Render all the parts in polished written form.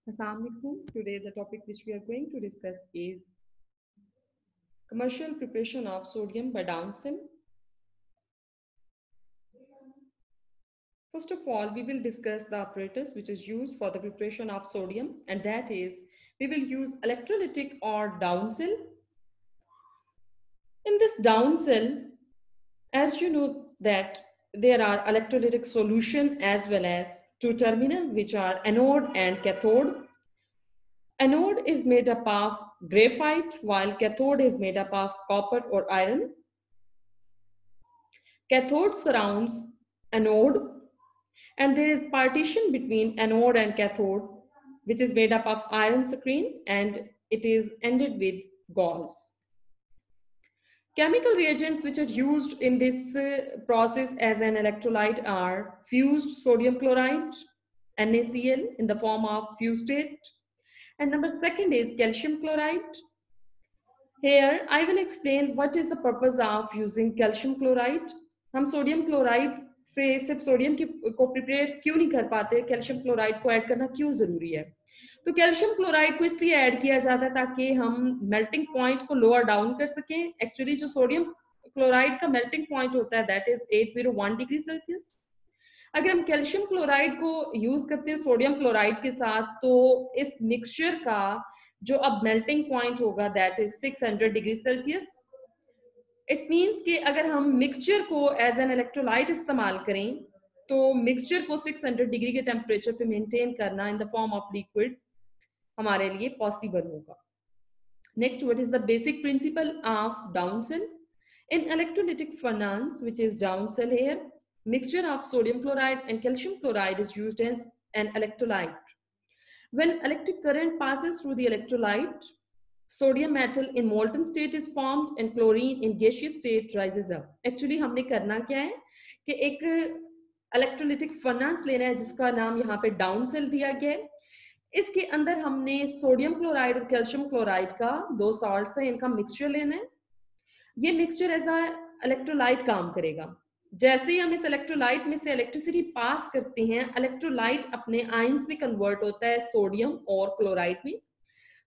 Assalamualaikum. Today the topic which we are going to discuss is commercial preparation of sodium by Downson. First of all, we will discuss the apparatus which is used for the preparation of sodium, and that is we will use electrolytic or downcell. In this downcell, as you know that there are electrolytic solution as well as two terminal which are anode and cathode. Anode is made up of graphite while cathode is made up of copper or iron. Cathode surrounds anode and there is partition between anode and cathode which is made up of iron screen and it is ended with galls. Chemical reagents which are used in this process as an electrolyte are fused sodium chloride, NaCl in the form of fustate, and number second is calcium chloride. Here I will explain what is the purpose of using calcium chloride. हम sodium chloride से सिर्फ sodium को prepare क्यों नहीं कर पाते, calcium chloride को add करना क्यों जरूरी है? तो कैल्शियम क्लोराइड को इसलिए ऐड किया जाता है ताकि हम मेल्टिंग पॉइंट को लोअर डाउन कर सकें. एक्चुअली जो सोडियम क्लोराइड का मेल्टिंग पॉइंट होता है दैट इज 801 डिग्री सेल्सियस. अगर हम कैल्शियम क्लोराइड को यूज करते हैं सोडियम क्लोराइड के साथ तो इस मिक्सचर का जो अब मेल्टिंग पॉइंट होगा that is 600 degree Celsius. It means कि अगर हम मिक्सचर को एज एन इलेक्ट्रोलाइट इस्तेमाल करें तो मिक्सचर को 600 डिग्री के टेम्परेचर पे मेंटेन करना in the form of liquid हमारे लिए पॉसिबल होगा. Next, what is the basic principle of Downs cell? In electrolytic furnace which is Downs cell here, mixture of sodium chloride and calcium chloride is used as an electrolyte. When electric current passes through the electrolyte, sodium metal in molten state is formed and chlorine in gaseous state rises up. Actually हमने करना क्या है कि एक electrolytic furnace लेना है जिसका नाम यहाँ पे डाउन सेल दिया गया है. इसके अंदर हमने सोडियम क्लोराइड और कैल्शियम क्लोराइड का दो सॉल्ट्स है, इनका मिक्सचर लेना है. ये मिक्सचर एज अ इलेक्ट्रोलाइट काम करेगा. जैसे ही हम इस इलेक्ट्रोलाइट में से इलेक्ट्रिसिटी पास करते हैं, इलेक्ट्रोलाइट अपने आयंस में कन्वर्ट होता है सोडियम और क्लोराइड में.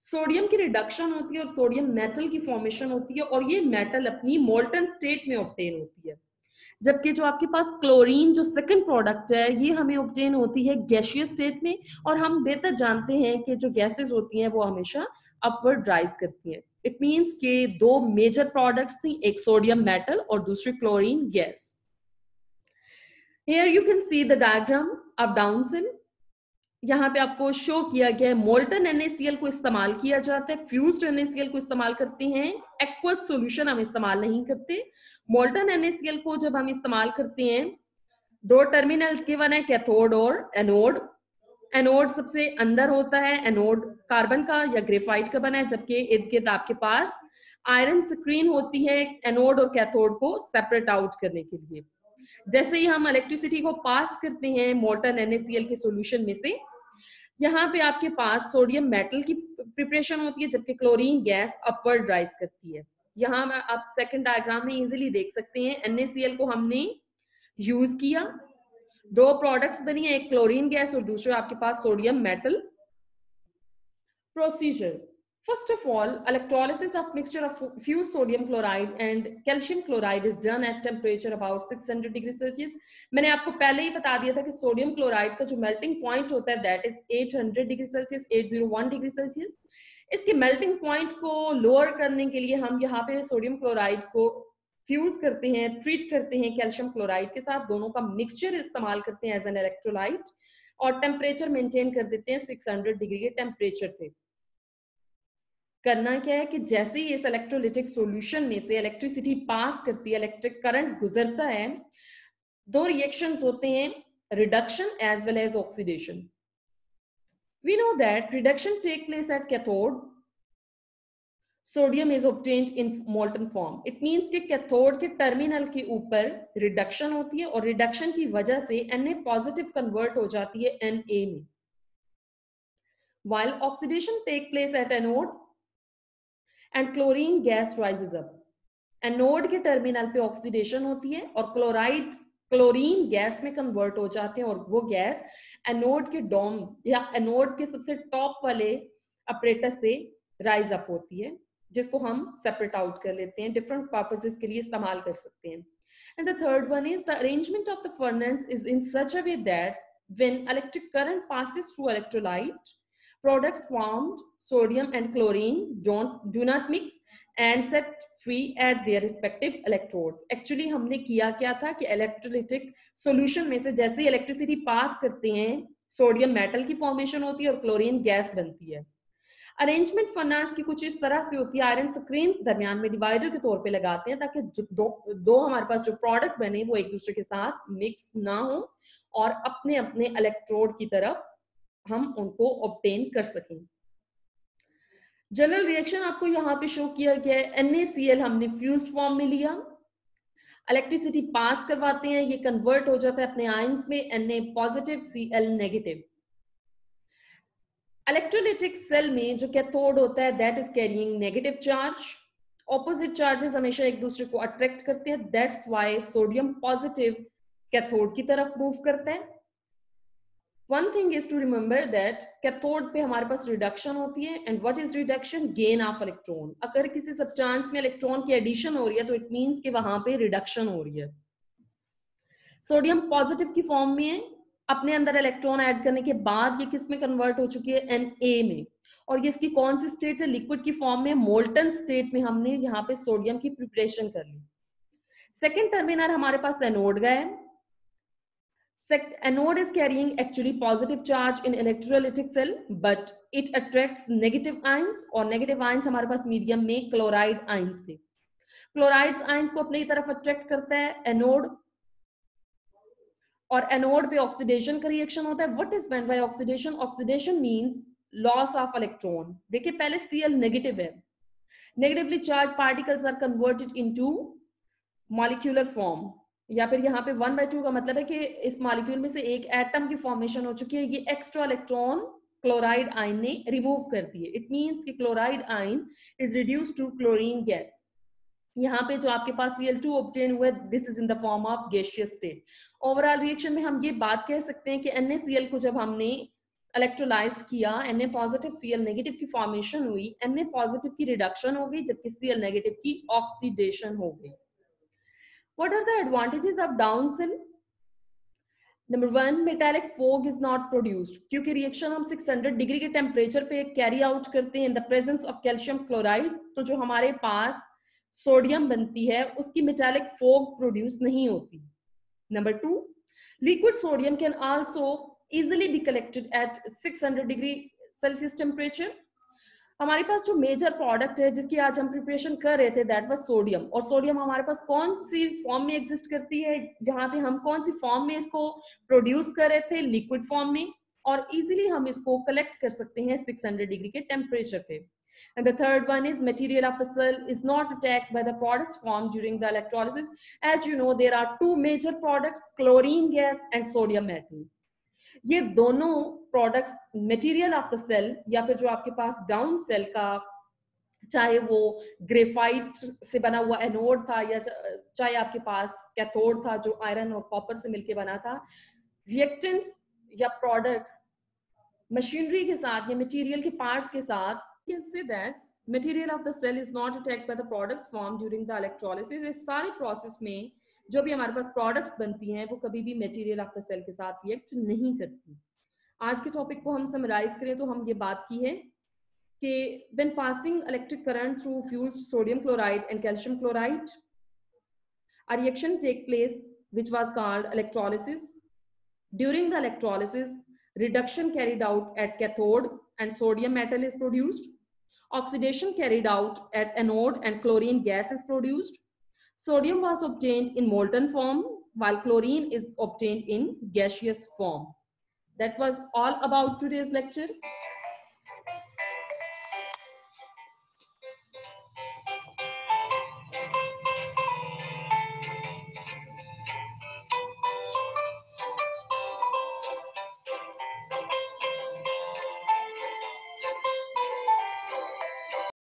सोडियम की रिडक्शन होती है और सोडियम मेटल की फॉर्मेशन होती है और ये मेटल अपनी मोल्टन स्टेट में ऑब्टेन होती है. जबकि जो आपके पास क्लोरीन जो सेकंड प्रोडक्ट है ये हमें ऑब्टेन होती है गैसियस स्टेट में, और हम बेहतर जानते हैं कि जो गैसेस होती हैं वो हमेशा अपवर्ड राइज करती हैं. इट मींस कि दो मेजर प्रोडक्ट्स थी, एक सोडियम मेटल और दूसरी chlorine gas. Here you can see the diagram of Downson. यहाँ पे आपको शो किया गया है मोल्टन NaCl को इस्तेमाल किया जाता है, फ्यूज्ड NaCl को इस्तेमाल करते हैं, एक्वस सॉल्यूशन हम इस्तेमाल नहीं करते. मोल्टन NaCl को जब हम इस्तेमाल करते हैं दो टर्मिनल्स गिवन है, कैथोड और एनोड. एनोड सबसे अंदर होता है, एनोड कार्बन का या ग्रेफाइट का बना है, जबकि इर्द गिर्द आपके पास आयरन स्क्रीन होती है एनोड और कैथोड को सेपरेट आउट करने के लिए. जैसे ही हम इलेक्ट्रिसिटी को पास करते हैं मोल्टन NaCl के सॉल्यूशन में से, यहाँ पे आपके पास सोडियम मेटल की प्रिपरेशन होती है जबकि क्लोरीन गैस अपवर्ड राइज करती है. यहाँ आप सेकंड डायग्राम में इजीली देख सकते हैं NaCl को हमने यूज किया, दो प्रोडक्ट्स बनी है, एक क्लोरीन गैस और दूसरा आपके पास sodium metal. Procedure: First of all, electrolysis of mixture of fused sodium chloride and calcium chloride is done at temperature about 600 degree Celsius. मैंने आपको पहले ही बता दिया था कि सोडियम क्लोराइड का जो मेल्टिंग पॉइंट होता है that is 800 degree Celsius, 801 degree Celsius. इसके मेल्टिंग पॉइंट को लोअर करने के लिए हम यहाँ पे सोडियम क्लोराइड को फ्यूज करते हैं, ट्रीट करते हैं कैल्शियम क्लोराइड के साथ, दोनों का मिक्सचर इस्तेमाल करते हैं एज एन इलेक्ट्रोलाइट और टेम्परेचर मेंटेन कर देते हैं 600 डिग्री के टेम्परेचर पे. करना क्या है कि जैसे ही इस इलेक्ट्रोलिटिक सॉल्यूशन में से इलेक्ट्रिसिटी पास करती है, इलेक्ट्रिक करंट गुजरता है, दो रिएक्शंस होते हैं, reduction as well as oxidation. We know that reduction take place at cathode, sodium is obtained in molten form. It means कि कैथोड के टर्मिनल के ऊपर रिडक्शन होती है और रिडक्शन की वजह से Na पॉजिटिव कन्वर्ट हो जाती है Na में. While oxidation take place at anode and chlorine gas rises up. Anode के टर्मिनल पे ऑक्सीडेशन होती है और क्लोराइड क्लोरीन गैस में कन्वर्ट हो जाते हैं और वो गैस एनोड के डोम या एनोड के सबसे टॉप वाले अपरेटस से राइज अप होती है, जिसको हम सेपरेट आउट कर लेते हैं, डिफरेंट पर्पसेस के लिए इस्तेमाल कर सकते हैं. And the third one is the arrangement of the furnace is in such a way that when electric current passes through electrolyte, products formed, sodium and chlorine do not mix and set free at their respective electrodes. Actually हमने किया क्या था कि electrolytic solution में से जैसे ही electricity pass करते हैं, सोडियम मेटल की फॉर्मेशन होती है और क्लोरीन गैस बनती है. अरेंजमेंट फर्नास की कुछ इस तरह से होती है, आयरन स्क्रीन दरमियान में डिवाइडर के तौर पे लगाते हैं ताकि दो हमारे पास जो प्रोडक्ट बने वो एक दूसरे के साथ मिक्स ना हो और अपने अपने इलेक्ट्रोड की तरफ हम उनको ऑब्टेन कर सकें. जनरल रिएक्शन आपको यहाँ पे शो किया गया है. NaCl हमने फ्यूज्ड फॉर्म में लिया, इलेक्ट्रिसिटी पास करवाते हैं, ये कन्वर्ट हो जाता है अपने आयंस में Na positive Cl negative. Electrolytic cell में जो कैथोड होता है that is carrying negative charge. Opposite charges हमेशा एक दूसरे को अट्रैक्ट करते हैं, that's why sodium positive cathode की तरफ मूव करता है. One thing is to remember that cathode पे हमारे पास रिडक्शन होती है, and what is reduction? Gain of electron. अगर किसी सब्सटेंस में इलेक्ट्रॉन की एडिशन हो रही है तो इट मींस कि वहां पे रिडक्शन हो रही है. सोडियम पॉजिटिव की फॉर्म में है, अपने अंदर इलेक्ट्रॉन ऐड करने के बाद ये किस में कन्वर्ट हो चुकी है? Na में. और ये इसकी कौन सी स्टेट है? लिक्विड की फॉर्म में, मोल्टन स्टेट में हमने यहाँ पे सोडियम की प्रिपरेशन कर ली. सेकेंड टर्मिनल हमारे पास एनोड का है. Anode is carrying actually positive charge in electrolytic cell, but it attracts negative ions, और negative ions हमारे पास मीडियम में क्लोराइड आयंस थे. क्लोराइड आयंस को अपनी तरफ अट्रैक्ट करता है एनोड, और एनोड पे ऑक्सीडेशन का रिएक्शन होता है. What is meant by oxidation? Oxidation means loss of electron. देखिए पहले Cl नेगेटिव है, negatively charge particles are converted into molecular form, या फिर यहाँ पे 1/2 का मतलब है कि इस मॉलिक्यूल में से एक एटम की फॉर्मेशन हो चुकी है. ये एक्स्ट्रा इलेक्ट्रॉन क्लोराइड आयन ने रिमूव कर दिए. इट मींस कि chloride ion is reduced to chlorine gas. यहाँ पे जो आपके पास Cl2 ऑब्टेन हुआ है, this is in the form of gaseous state. Overall reaction में हम ये बात कह सकते हैं कि NaCl को जब हमने इलेक्ट्रोलाइज्ड किया, Na पॉजिटिव Cl नेगेटिव की फॉर्मेशन हुई, Na पॉजिटिव की रिडक्शन हो गई, जबकि Cl नेगेटिव की ऑक्सीडेशन हो गई. What are the advantages of down cell? Number 1, metallic fog is not produced. क्योंकि रिएक्शन हम 600 डिग्री के टेम्परेचर पे कैरी आउट करते हैं in the presence of calcium chloride, तो जो हमारे पास सोडियम बनती है उसकी मेटालिक फोग प्रोड्यूस नहीं होती. Number 2, liquid sodium can also easily be collected at 600 degree Celsius temperature. हमारे पास जो मेजर प्रोडक्ट है जिसकी आज हम प्रिपरेशन कर रहे थे दैट वाज सोडियम, और सोडियम हमारे पास कौन सी फॉर्म में एग्जिस्ट करती है, जहाँ पे हम कौन सी फॉर्म में इसको प्रोड्यूस कर रहे थे? लिक्विड फॉर्म में, और इजीली हम इसको कलेक्ट कर सकते हैं 600 डिग्री के टेम्परेचर पे. And the third one is material of the cell is not attacked by the products formed during the electrolysis. As you know, there are two major products, chlorine gas and sodium metal. ये दोनों products material of the cell, या फिर जो आपके पास down cell का, चाहे वो graphite से बना हुआ एनोड था या चाहे आपके पास कैथोड था जो आयरन और कॉपर से मिलके बना था, रिएक्टेंट्स या प्रोडक्ट्स मशीनरी के साथ या मटेरियल के पार्ट्स के साथ, can say that material of the cell is not attacked by the products form during the electrolysis. इस सारे प्रोसेस में जो भी हमारे पास प्रोडक्ट्स बनती हैं वो कभी भी मटेरियल ऑफ द सेल के साथ रिएक्ट नहीं करती. आज के टॉपिक को हम समराइज करें तो हम ये बात की है कि when passing electric current through fused sodium chloride and calcium chloride, a reaction take place which was called electrolysis. During the electrolysis, reduction carried out at cathode and sodium metal is produced. Oxidation carried out at anode and chlorine gas is produced. Sodium was obtained in molten form while chlorine is obtained in gaseous form. That was all about today's lecture.